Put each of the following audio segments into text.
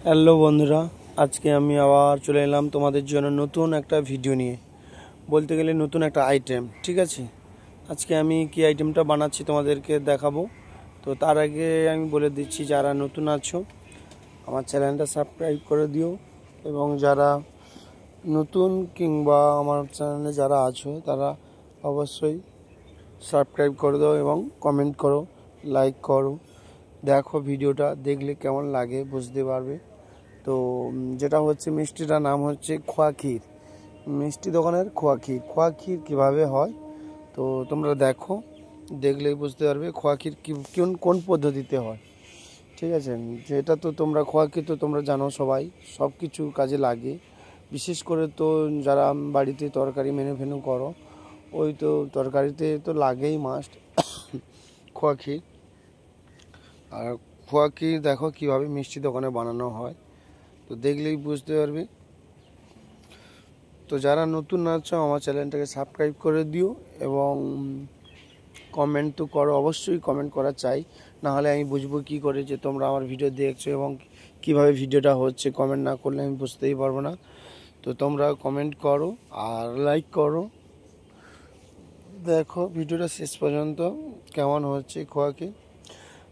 Hello বন্ধুরা, আজকে আমি আবার চলে এলাম তোমাদের জন্য নতুন একটা ভিডিও নিয়ে। বলতে গেলে নতুন একটা আইটেম, ঠিক আছে। আজকে আমি কি আইটেমটা বানাচ্ছি তোমাদেরকে দেখাবো। তো তার আগে আমি বলে দিচ্ছি, যারা নতুন আছো আমার চ্যানেলটা সাবস্ক্রাইব করে দিও, এবং যারা নতুন কিংবা আমার চ্যানেলে যারা আছো তারা অবশ্যই সাবস্ক্রাইব করে দাও এবং কমেন্ট করো, লাইক করো। দেখো ভিডিওটা দেখলে কেমন লাগে বুঝতে পারবে। তো যেটা হচ্ছে মিষ্টিটার নাম হচ্ছে খোয়া ক্ষীর। মিষ্টি দোকানের খোয়া ক্ষীর কীভাবে হয় তো তোমরা দেখো, দেখলেই বুঝতে পারবে খোয়া ক্ষীর কোন পদ্ধতিতে হয়, ঠিক আছে। যেটা তো তোমরা খোয়া ক্ষীর তো তোমরা জানো, সবাই সব কিছু কাজে লাগে। বিশেষ করে তো যারা বাড়িতে তরকারি মেনু করো, ওই তো তরকারিতে তো লাগেই মাস্ট খোয়া ক্ষীর। আর খোয়া ক্ষীর দেখো কীভাবে মিষ্টি দোকানে বানানো হয়, তো দেখলেই বুঝতে পারবে। তো যারা নতুন আছো আমার চ্যানেলটাকে সাবস্ক্রাইব করে দিও, এবং কমেন্ট তো করো, অবশ্যই কমেন্ট করা চাই, নাহলে আমি বুঝবো কী করে যে তোমরা আমার ভিডিও দেখছো এবং কিভাবে ভিডিওটা হচ্ছে। কমেন্ট না করলে আমি বুঝতেই পারবো না। তো তোমরা কমেন্ট করো আর লাইক করো। দেখো ভিডিওটা শেষ পর্যন্ত কেমন হচ্ছে খোয়াকে।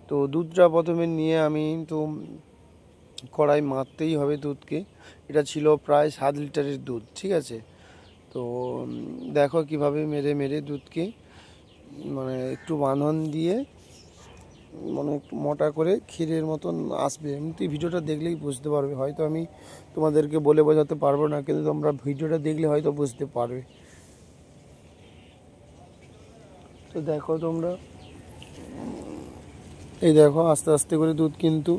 তো দুধটা প্রথমে নিয়ে আমি তো কড়াই মারতেই হবে দুধকে। এটা ছিল প্রায় 7 লিটারের দুধ, ঠিক আছে। তো দেখো কিভাবে মেরে মেরে দুধকে মানে একটু বাঁধন দিয়ে মানে একটু মোটা করে ক্ষীরের মতন আসবে। এমনি ভিডিওটা দেখলেই বুঝতে পারবে। হয়তো আমি তোমাদেরকে বলে বোঝাতে পারবো না, কিন্তু তোমরা ভিডিওটা দেখলে হয়তো বুঝতে পারবে। তো দেখো তোমরা, এই দেখো আস্তে আস্তে করে দুধ কিন্তু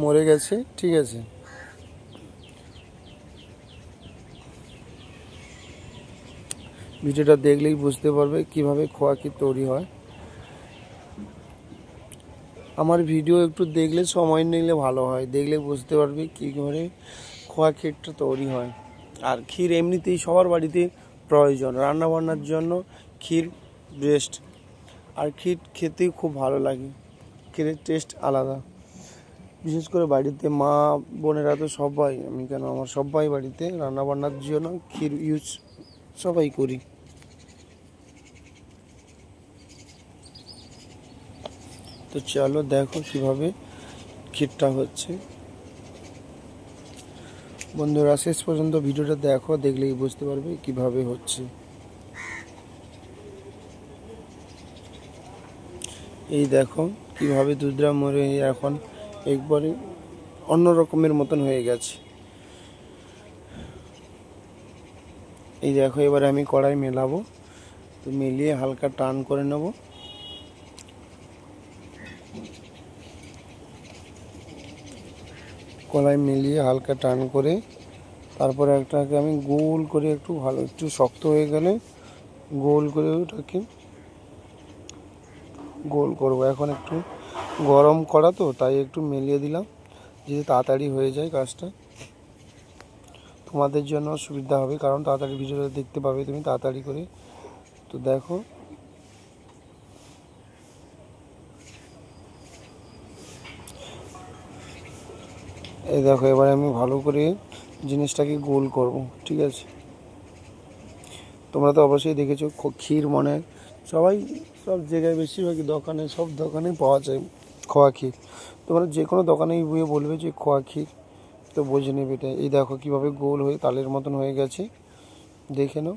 মরে গেছে, ঠিক আছে। ভিডিওটা দেখলেই বুঝতে পারবে কিভাবে খোয়া ক্ষীর তৈরি হয়। আমার ভিডিও একটু দেখলে সময় নিলে ভালো হয়, দেখলে বুঝতে পারবে কী করে খোয়া ক্ষীরটা তৈরি হয়। আর ক্ষীর এমনিতেই সবার বাড়িতে প্রয়োজন, রান্নাবান্নার জন্য ক্ষীর বেস্ট। আর ক্ষীর খেতেই খুব ভালো লাগে, ক্ষীরের টেস্ট আলাদা। বিশেষ করে বাড়িতে মা বোনেরা তো সবাই, আমি কেন আমার সবাই বাড়িতে রান্নাবান্নার জন্য ক্ষীর ইউজ সবাই করি। তো চলো দেখো কিভাবে ক্ষীরটা হচ্ছে। বন্ধুরা শেষ পর্যন্ত ভিডিওটা দেখো, দেখলেই বুঝতে পারবে কিভাবে হচ্ছে। এই দেখো কিভাবে দুধটা মরে এখন একবারে অন্য রকমের মতন হয়ে গেছে। এই দেখো এবারে আমি কড়াই মেলাবো, তো মিলিয়ে হালকা টান করে নেব। কড়াই মিলিয়ে হালকা টান করে তারপরে একটাকে আমি গোল করে একটু ভালো, একটু শক্ত হয়ে গেলে গোল করে ওটাকে গোল করব। এখন একটু গরম করা তো তাই একটু মেলিয়ে দিলাম, যদি তাড়াতাড়ি হয়ে যায় কাজটা। তোমাদের জন্য সুবিধা হবে, কারণ তাড়াতাড়ি ভিডিওটা দেখতে পাবে তুমি তাড়াতাড়ি করে। তো দেখো এই দেখো এবারে আমি ভালো করে জিনিসটাকে গোল করব, ঠিক আছে। তোমরা তো অবশ্যই দেখেছো ক্ষীর, মনে সবাই সব জায়গায় বেশিরভাগই দোকানে, সব দোকানেই পাওয়া যায় খোয়া ক্ষীর। তোমরা যে কোনো দোকানেই গিয়ে বলবে যে খোয়া ক্ষীর, তো বুঝে নেবে এটা। এই দেখো কীভাবে গোল হয়ে তালের মতন হয়ে গেছে, দেখে নাও।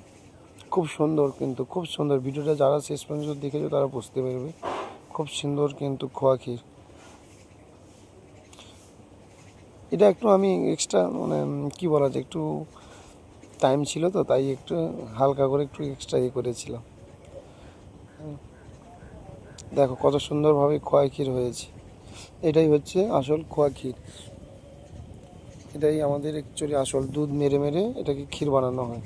খুব সুন্দর, কিন্তু খুব সুন্দর। ভিডিওটা যারা শেষ পর্যন্ত দেখেছো তারা বুঝতে পারবে খুব সুন্দর কিন্তু খোয়া ক্ষীর। এটা একটু আমি এক্সট্রা মানে কী বলা যায়, একটু টাইম ছিল তো তাই একটু হালকা করে একটু এক্সট্রা করেছিলাম। দেখো কত সুন্দরভাবে খোয়া ক্ষীর হয়েছে। এটাই হচ্ছে আসল খোয়া ক্ষীর। এটাই আমাদের অ্যাকচুয়ালি আসল, দুধ মেরে মেরে এটাকে ক্ষীর বানানো হয়।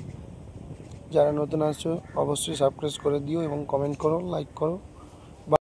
যারা নতুন আসছো অবশ্যই সাবস্ক্রাইব করে দিও এবং কমেন্ট করো, লাইক করো।